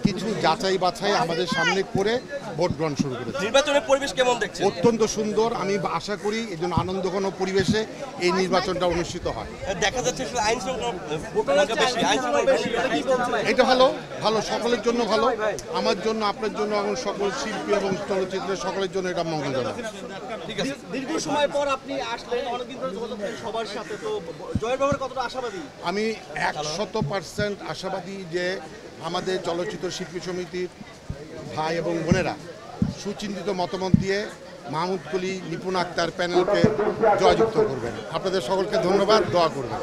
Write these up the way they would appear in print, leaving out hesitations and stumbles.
কিছু যাচাই বাছাই আমাদের সামনে করে ভোট গ্রহণ শুরু করেছে। নির্বাচনের পরিবেশ কেমন দেখছেন? অত্যন্ত সুন্দর। আমি আশা করি এই জন্য আনন্দঘন পরিবেশে এই নির্বাচনটা অনুষ্ঠিত হয়। দেখা যাচ্ছে আইন এটা ভালো ভালো সকলের জন্য ভালো, আমার জন্য, আপনার জন্য এবং সকল শিল্পী এবং চলচ্চিত্রের সকলের জন্য এটা মঙ্গলজনক। ঠিক আছে। দীর্ঘ সময় পর আপনি আসলেন, অনেকদিন ধরে যোগাযোগ করেন সবার সাথে, তো জয়ের ব্যাপারে কতটা আশাবাদী? আমি 100% আশাবাদী যে আমাদের চলচ্চিত্র শিল্পী সমিতির ভাই এবং বোনেরা সুচিন্তিত মতামত দিয়ে মাহমুদ কলি, নিপুণ আক্তার প্যানেলকে জয়যুক্ত করবেন। আপনাদের সকলকে ধন্যবাদ, দোয়া করবেন।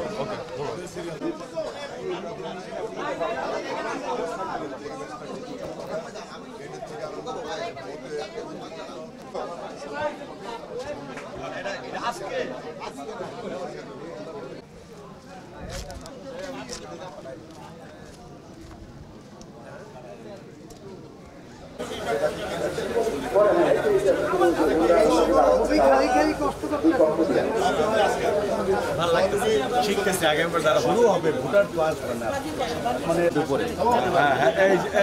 শিখতেছে আগামীবার যারা শুরু হবে ভোটার ক্লাস মানে দুপুরে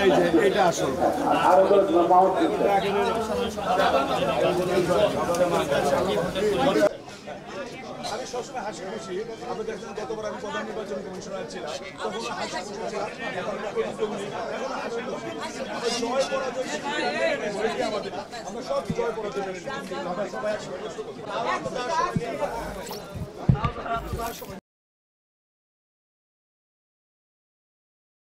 এই যে এটা আসল আমি সবসময় হাসি খুশি। আপনি দেখছেন গতবার আমি প্রধান নির্বাচন কমিশনার ছিলাম, তখন হাসি খুশি ছিলাম। জয় পরাজয় আমাদের, আমরা সব জয় পরাজয় আমরা সবাই একসাথে